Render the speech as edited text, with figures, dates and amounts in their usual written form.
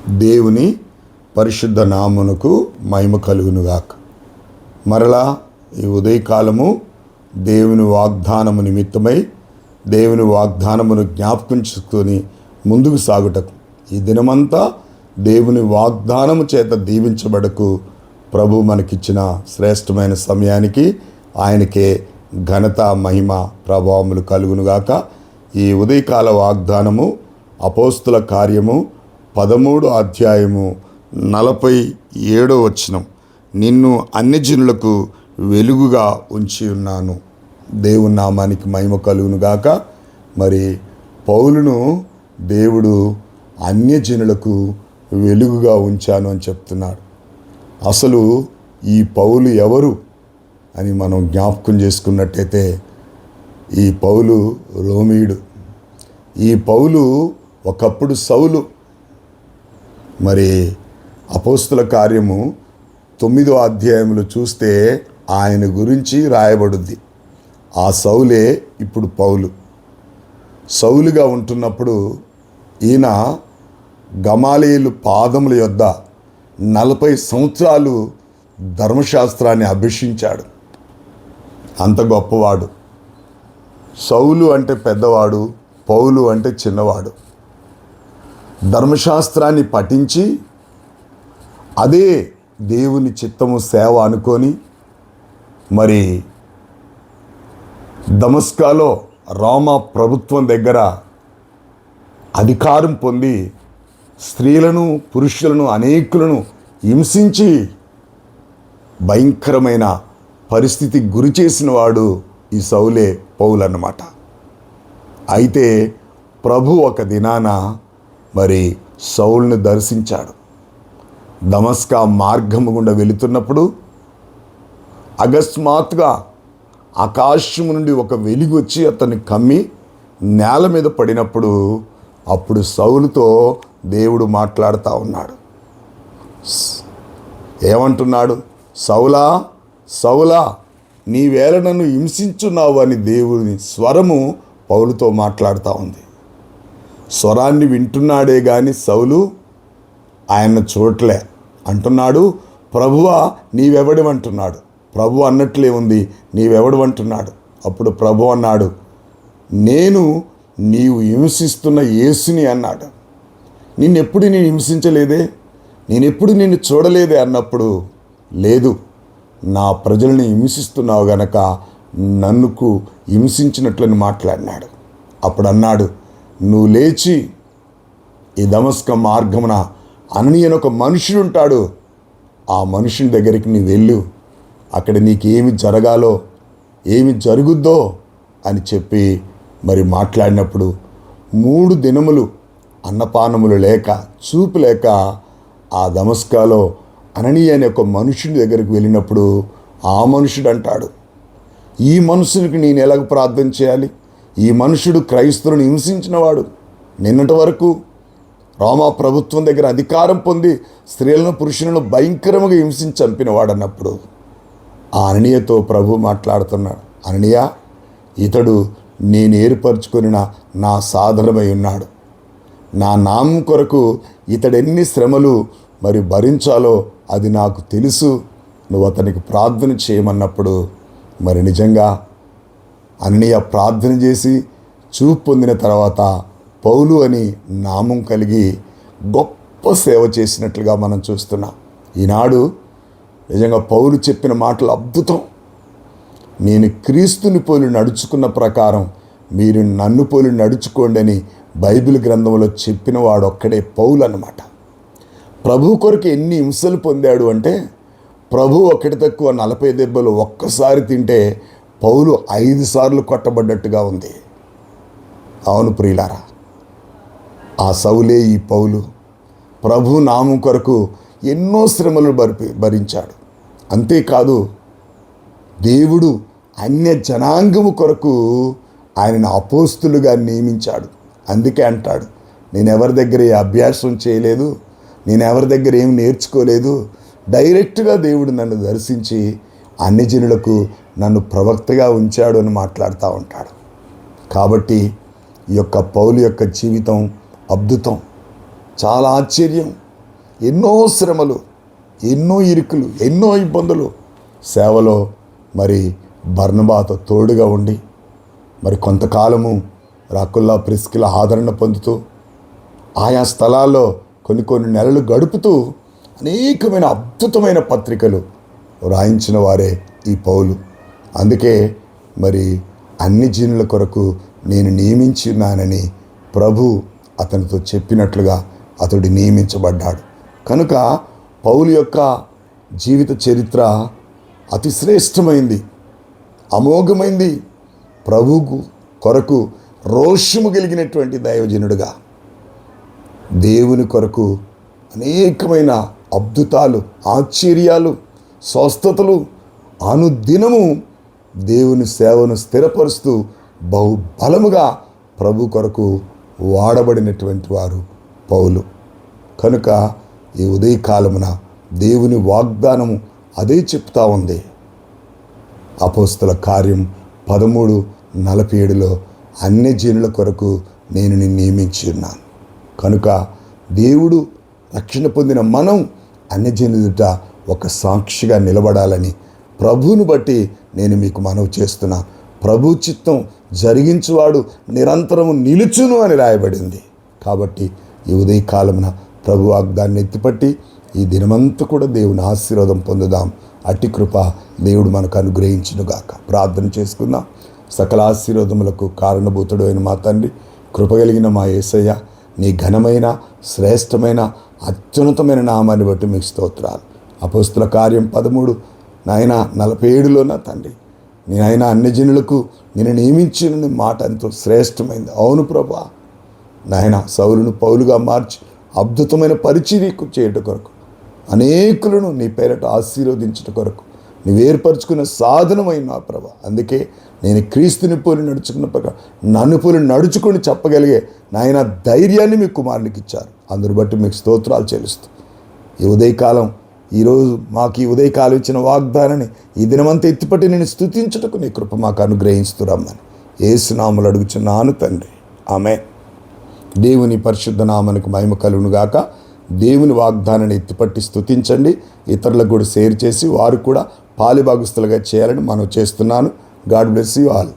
దేవుని పరిశుద్ధ నామమునకు మహిమ కలుగునుగాక. మరలా ఈ ఉదయకాలము దేవుని వాగ్దానము నిమిత్తమై దేవుని వాగ్దానమును జ్ఞాపకం చేసుకొని ముందుకు సాగుటకు ఈ దినమంతా దేవుని వాగ్దానము చేత దీవించబడకు ప్రభు మనకిచ్చిన శ్రేష్టమైన సమయానికి ఆయనకే ఘనత మహిమ ప్రభావములు కలుగునుగాక. ఈ ఉదయకాల వాగ్దానము అపోస్తుల కార్యము 13వ అధ్యాయము 47వ వచనం. నిన్ను అన్యజనులకు వెలుగుగా ఉంచి ఉన్నాను. దేవుని నామానికి మహిమ కలుగునుగాక. మరి పౌలును దేవుడు అన్యజనులకు వెలుగుగా ఉంచాను అని చెప్తున్నాడు. అసలు ఈ పౌలు ఎవరు అని మనం జ్ఞాపకం చేసుకున్నట్టయితే ఈ పౌలు రోమీయుడు. ఈ పౌలు ఒకప్పుడు సౌలు. మరి అపోస్తుల కార్యము 9వ అధ్యాయంలో చూస్తే ఆయన గురించి రాయబడుద్ది. ఆ సౌలే ఇప్పుడు పౌలు. సౌలుగా ఉంటున్నప్పుడు ఈయన గమాలీయేలు పాదముల యొద్ద 40 సంవత్సరాలు ధర్మశాస్త్రాన్ని అభ్యసించాడు. అంత గొప్పవాడు. సౌలు అంటే పెద్దవాడు, పౌలు అంటే చిన్నవాడు. ధర్మశాస్త్రాన్ని పఠించి అదే దేవుని చిత్తము సేవ అనుకొని మరి దమస్కాలో రోమా ప్రభుత్వం దగ్గర అధికారం పొంది స్త్రీలను పురుషులను అనేకులను హింసించి భయంకరమైన పరిస్థితికి గురి చేసిన వాడు ఈ సౌలే పౌలు అన్నమాట. అయితే ప్రభు ఒక దినాన మరి సౌలును దర్శించాడు. దమస్కా మార్గము గుండా వెళుతున్నప్పుడు అకస్మాత్తుగా ఆకాశం నుండి ఒక వెలుగు వచ్చి అతన్ని కమ్మి నేల మీద పడినప్పుడు అప్పుడు సౌలుతో దేవుడు మాట్లాడుతూ ఉన్నాడు. ఏమంటున్నాడు? సౌలా సౌలా, నీవేళ నన్ను హింసించున్నావు అని దేవుని స్వరము పౌలుతో మాట్లాడుతూ ఉంది. స్వరాన్ని వింటున్నాడే కానీ సౌలు ఆయన్ను చూడలే. అంటున్నాడు, ప్రభువా నీవెవడివంటున్నాడు. ప్రభు అన్నట్లే ఉంది, నీవెవడివంటున్నాడు. అప్పుడు ప్రభు అన్నాడు, నేను నీవు హింసిస్తున్న యేసుని అన్నాడు. నిన్నెప్పుడు నేను హింసించలేదే, నేనెప్పుడు నిన్ను చూడలేదే అన్నప్పుడు, లేదు నా ప్రజల్ని హింసిస్తున్నావు గనక నన్నుకు హింసించినట్లని మాట్లాడినాడు. అప్పుడు అన్నాడు, నువ్వు లేచి ఈ దమస్క మార్గమున అననీయ అని ఒక మనుషుడు ఉంటాడు, ఆ మనుషుని దగ్గరికి నీ వెళ్ళు, అక్కడ నీకేమి జరగాలో ఏమి జరుగుద్దో అని చెప్పి మరి మాట్లాడినప్పుడు 3 దినములు అన్నపానములు లేక చూపు లేక ఆ దమస్కాలో అననీయ అనే ఒక మనుషుని దగ్గరికి వెళ్ళినప్పుడు ఆ మనుషుడు అంటాడు, ఈ మనుషునికి నేను ఎలాగ ప్రార్థన చేయాలి? ఈ మనుషుడు క్రైస్తవులను హింసించినవాడు. నిన్నటి వరకు రోమా ప్రభుత్వం దగ్గర అధికారం పొంది స్త్రీలను పురుషులను భయంకరంగా హింసించి చంపినవాడు అన్నప్పుడు ఆ అననీయతో ప్రభు మాట్లాడుతున్నాడు, అననీయ, ఇతడు నేను ఏర్పరచుకొనిన నా సాధనమై ఉన్నాడు. నా నామం కొరకు ఇతడెన్ని శ్రమలు మరి భరించాలో అది నాకు తెలుసు. నువ్వు అతనికి ప్రార్థన చేయమన్నప్పుడు మరి నిజంగా అననీయ ప్రార్థన చేసి చూపు పొందిన తర్వాత పౌలు అని నామం కలిగి గొప్ప సేవ చేసినట్లుగా మనం చూస్తున్నాం. ఈనాడు నిజంగా పౌలు చెప్పిన మాటలు అద్భుతం. నేను క్రీస్తుని పోలి నడుచుకున్న ప్రకారం మీరు నన్ను పోలి నడుచుకోండి అని బైబిల్ గ్రంథంలో చెప్పిన వాడు ఒక్కడే పౌలు అన్నమాట. ప్రభు కొరకు ఎన్ని హింసలు పొందాడు అంటే, ప్రభు ఒకటి తక్కువ 40 దెబ్బలు ఒక్కసారి తింటే పౌలు 5 సార్లు కొట్టబడ్డట్టుగా ఉంది. అవును ప్రియులారా, ఆ సౌలే ఈ పౌలు. ప్రభు నామం కొరకు ఎన్నో శ్రమలు భరించాడు. అంతేకాదు దేవుడు అన్య జనాంగము కొరకు ఆయనను అపోస్తులుగా నియమించాడు. అందుకే అంటాడు, నేను ఎవరి దగ్గర ఏ అభ్యాసం చేయలేదు, నేను ఎవరి దగ్గర ఏం నేర్చుకోలేదు, డైరెక్ట్గా దేవుడు నన్ను దర్శించి అన్యజనులకు నన్ను ప్రవక్తగా ఉంచాడు అని మాట్లాడుతూ ఉంటాడు. కాబట్టి ఈ యొక్క పౌలు యొక్క జీవితం అద్భుతం, చాలా ఆశ్చర్యం. ఎన్నో శ్రమలు, ఎన్నో ఇరుకులు, ఎన్నో ఇబ్బందులు. సేవలో మరి బర్నబాతో తోడుగా ఉండి మరి కొంతకాలము రాకుల్లా ప్రిస్కిల ఆదరణ పొందుతూ ఆయా స్థలాల్లో కొన్ని నెలలు గడుపుతూ అనేకమైన అద్భుతమైన పత్రికలు రాయించిన వారే ఈ పౌలు. అందుకే మరి అన్ని జీనుల కొరకు నేను నియమించున్నానని ప్రభు అతనితో చెప్పినట్లుగా అతడు నియమించబడ్డాడు. కనుక పౌలు యొక్క జీవిత చరిత్ర అతి శ్రేష్టమైంది, అమోఘమైంది. ప్రభువుకు కొరకు రోషము కలిగినటువంటి దైవజనుడుగా దేవుని కొరకు అనేకమైన అద్భుతాలు, ఆశ్చర్యాలు, స్వస్థతలు అనుదినము దేవుని సేవను స్థిరపరుస్తూ బహుబలముగా ప్రభు కొరకు వాడబడినటువంటి వారు పౌలు. కనుక ఈ ఉదయకాలమున దేవుని వాగ్దానము అదే చెప్తా ఉంది. అపోస్తల కార్యం 13:47 అన్యజనుల కొరకు నేను నిన్ను నియమించి ఉన్నాను. కనుక దేవుడు రక్షణ పొందిన మనం అన్యజనుల ఒక సాక్షిగా నిలబడాలని ప్రభువును బట్టి నేను మీకు మనవి చేస్తున్నా. ప్రభు చిత్తం జరిగించువాడు నిరంతరము నిలుచును అని రాయబడింది. కాబట్టి ఈ ఉదయకాలమున ప్రభు వాగ్దాన్ని ఎత్తిపట్టి ఈ దినమంతా కూడా దేవుని ఆశీర్వాదం పొందుదాం. అట్టి కృప దేవుడు మనకు అనుగ్రహించునుగాక. ప్రార్థన చేసుకుందాం. సకల ఆశీర్వాదములకు కారణభూతుడు అయిన మా తండ్రి, కృపగలిగిన మా యేసయ్య, నీ ఘనమైన శ్రేష్టమైన అత్యున్నతమైన నామాన్ని బట్టి మీకు స్తోత్రాలు. అపోస్తల కార్యం 13 నాయన 47లో నా తండ్రి, నేనైనా అన్యజనులకు నేను నియమించిన మాట ఎంతో శ్రేష్టమైంది. అవును ప్రభా, నాయన సౌలును పౌలుగా మార్చి అద్భుతమైన పరిచర్యకు చేయట కొరకు, అనేకులను నీ పేరట ఆశీర్వదించట కొరకు నీవు ఏర్పరచుకున్న సాధనమైన నా ప్రభా. అందుకే నేను క్రీస్తుని పోలి నడుచుకున్న ప్రకారం నన్ను పోలి నడుచుకొని చెప్పగలిగే నాయన ధైర్యాన్ని మీ కుమారునికి ఇచ్చారు. అందరు బట్టి మీకు స్తోత్రాలు చెల్లిస్తూ ఈ ఉదయకాలం, ఈరోజు మాకు ఈ ఉదయకాలం ఇచ్చిన వాగ్దానాన్ని ఈ దినమంతా ఎత్తిపట్టి నేను స్తుతించుటకు నీ కృప మాకు అనుగ్రహిస్తురమ్మని యేసు నామములో అడుగుచున్నాను తండ్రి, ఆమేన్. దేవుని పరిశుద్ధ నామమునకు మహిమ కలుగును గాక. దేవుని వాగ్దానాన్ని ఎత్తిపట్టి స్తుతించండి. ఇతరులకు కూడా షేర్ చేసి వారు కూడా పాలిభాగస్తులుగా చేయాలని మనం చేస్తున్నాను. God bless you all.